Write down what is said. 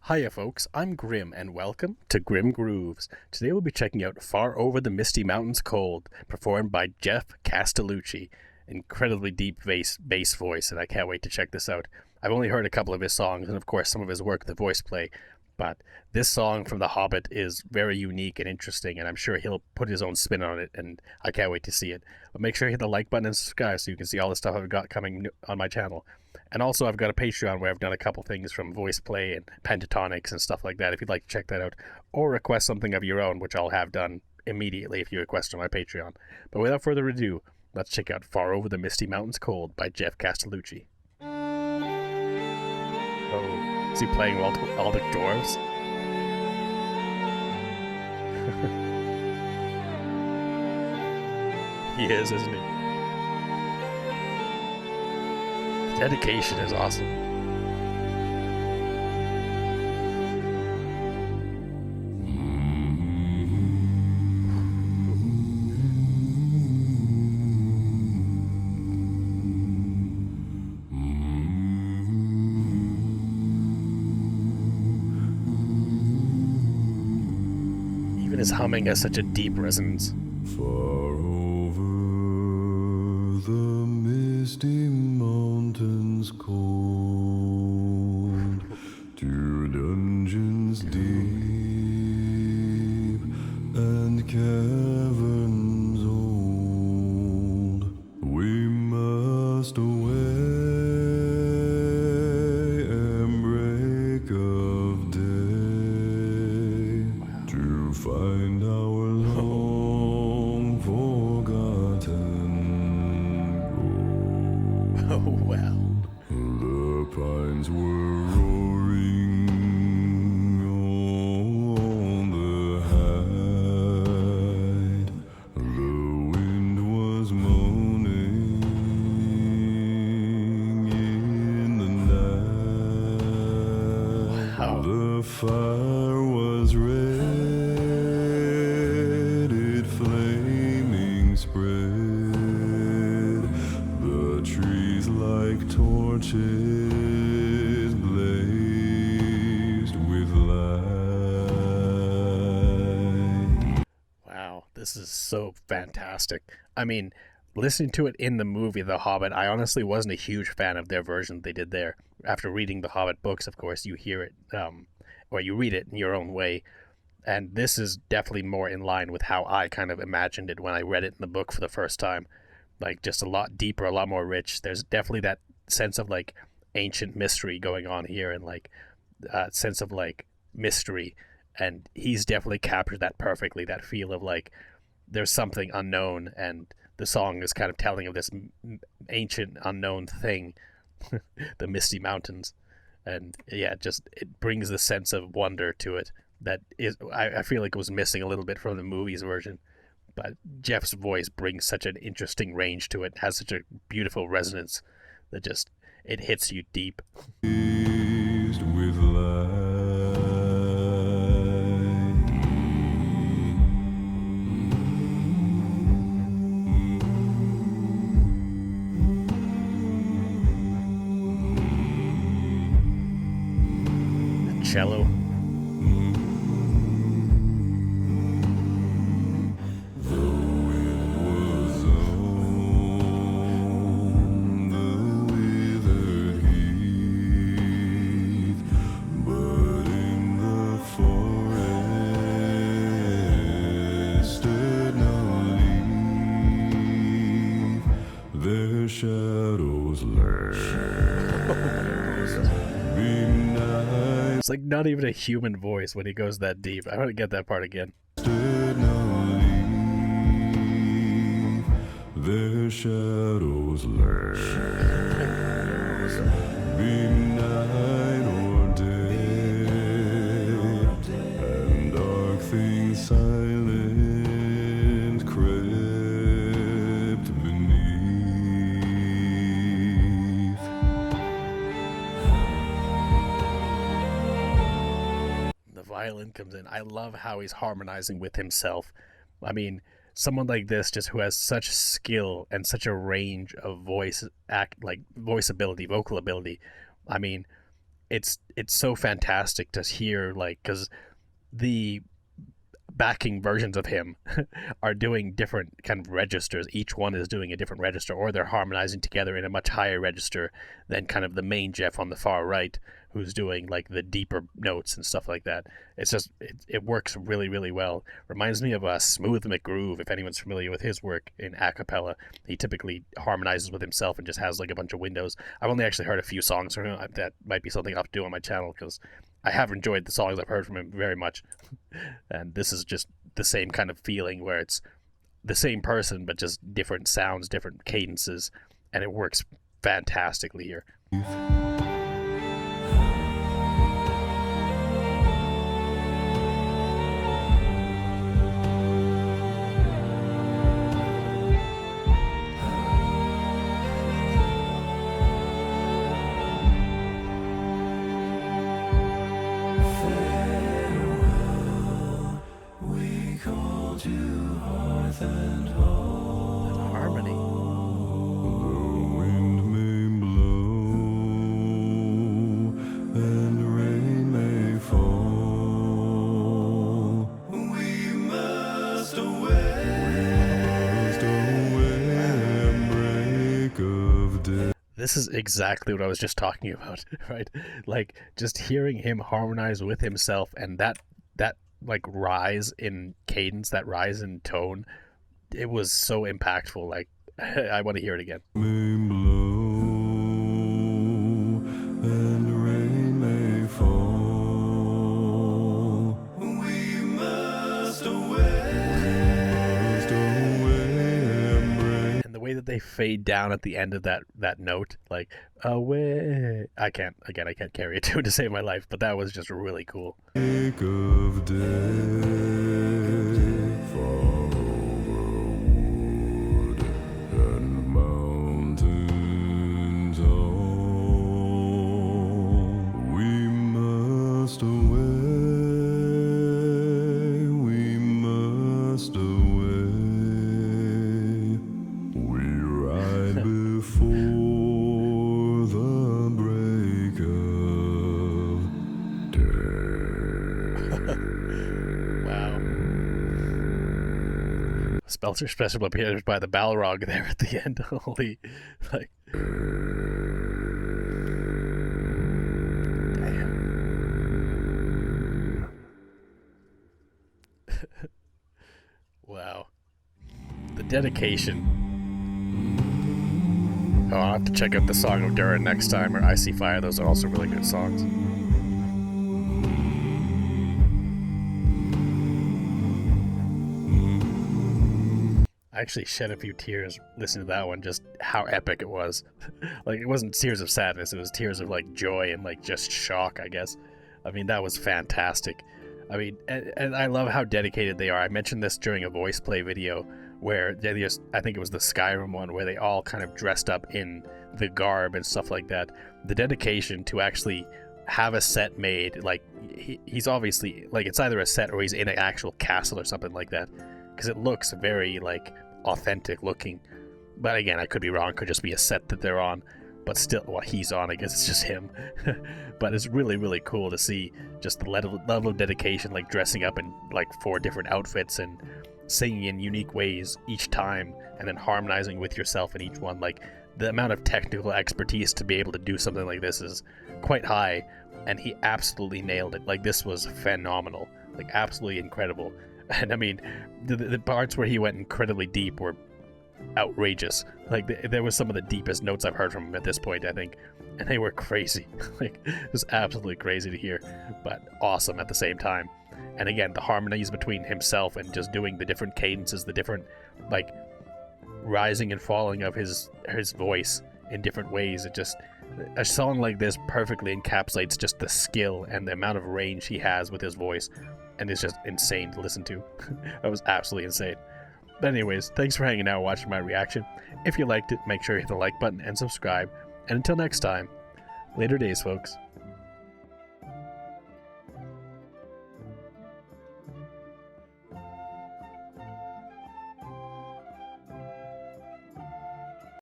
Hiya folks, I'm Grim and welcome to Grim Grooves. Today we'll be checking out Far Over the Misty Mountains Cold, performed by Geoff Castellucci. Incredibly deep bass voice, and I can't wait to check this out. I've only heard a couple of his songs and of course some of his work, the voice play, but this song from The Hobbit is very unique and interesting, and I'm sure he'll put his own spin on it, and I can't wait to see it. But make sure you hit the like button and subscribe so you can see all the stuff I've got coming on my channel. And also I've got a Patreon where I've done a couple things from voice play and pentatonics and stuff like that if you'd like to check that out. Or request something of your own, which I'll have done immediately if you request on my Patreon. But without further ado, let's check out Far Over the Misty Mountains Cold by Geoff Castellucci. Oh, is he playing all the dwarves? He is, isn't he? The dedication is awesome. Even his humming has such a deep resonance. Far over the misty mountains cold, to dungeons deep and caverns old, we must away and break of day to find our long forgotten gold. Oh, wow. The pines were roaring on the height. The wind was moaning in the night. Wow. The fire was red, it flaming spread. The trees like torches blazed with light. Wow, this is so fantastic. I mean, listening to it in the movie The Hobbit, I honestly wasn't a huge fan of their version they did there. After reading the Hobbit books, of course, you hear it, or you read it in your own way. And this is definitely more in line with how I kind of imagined it when I read it in the book for the first time. Like, just a lot deeper, a lot more rich. There's definitely that sense of, like, ancient mystery going on here, and, like, sense of, like, mystery. And he's definitely captured that perfectly, that feel of, like, there's something unknown, and the song is kind of telling of this ancient unknown thing, the Misty Mountains. And yeah, just it brings the sense of wonder to it that is, I feel like it was missing a little bit from the movie's version. But Jeff's voice brings such an interesting range to it, has such a beautiful resonance that just, it hits you deep. Blazed with light. The cello. The wind was on the withered heath, but in the forest stood no leaf. Their shadows lay. Be nice. It's like not even a human voice when he goes that deep. I want to get that part again. Stood no leaf, their shadows lay. Be night or day, and dark things silent crept beneath. The violin comes in. I love how he's harmonizing with himself. I mean, someone like this, just who has such skill and such a range of voice ability, vocal ability. I mean, it's so fantastic to hear, like, because the backing versions of him are doing different kind of registers. Each one is doing a different register, or they're harmonizing together in a much higher register than kind of the main Geoff on the far right, who's doing like the deeper notes and stuff like that. It's just it works really, really well. Reminds me of Smooth McGroove, if anyone's familiar with his work in a cappella. He typically harmonizes with himself and just has like a bunch of windows. I've only actually heard a few songs from him. That might be something I'll have to do on my channel, because I have enjoyed the songs I've heard from him very much. And this is just the same kind of feeling, where it's the same person but just different sounds, different cadences, and it works fantastically here. Harmony. The wind may blow and rain may fall. We must away break of day. This is exactly what I was just talking about, right? Like, just hearing him harmonize with himself, and that like rise in cadence, that rise in tone, it was so impactful. Like, I want to hear it again. May blow and rain may fall. We must away And the way that they fade down at the end of that note, like, away. I can't carry a tune to save my life, but that was just really cool. break of day. Far over wood and mountain tall, we must away, we must away. We ride before the break of day. Wow. Spelter special appears by the Balrog there at the end. Holy, like, wow. The dedication. Oh, I'll have to check out the Song of Durin next time, or Icy Fire. Those are also really good songs. I actually shed a few tears listening to that one, just how epic it was. Like, it wasn't tears of sadness, it was tears of like joy and like just shock, I guess. I mean, that was fantastic. I mean, and I love how dedicated they are. I mentioned this during a voice play video where they just, I think it was the Skyrim one, where they all kind of dressed up in the garb and stuff like that. The dedication to actually have a set made, like, he's obviously, like, it's either a set or he's in an actual castle or something like that, because it looks very, like, authentic looking. But again, I could be wrong, it could just be a set that they're on, but still, well, he's on, I guess it's just him. But it's really, really cool to see just the level of dedication, like dressing up in like 4 different outfits and singing in unique ways each time, and then harmonizing with yourself in each one. Like, the amount of technical expertise to be able to do something like this is quite high, and he absolutely nailed it. Like, this was phenomenal, like absolutely incredible. And I mean, the parts where he went incredibly deep were outrageous. Like, there was some of the deepest notes I've heard from him at this point, I think, and they were crazy. Like, it was absolutely crazy to hear, but awesome at the same time. And again, the harmonies between himself and just doing the different cadences, the different, like, rising and falling of his voice in different ways. It just, a song like this perfectly encapsulates just the skill and the amount of range he has with his voice, and it's just insane to listen to. That was absolutely insane. But anyways, thanks for hanging out watching my reaction. If you liked it, make sure you hit the like button and subscribe. And until next time, later days, folks.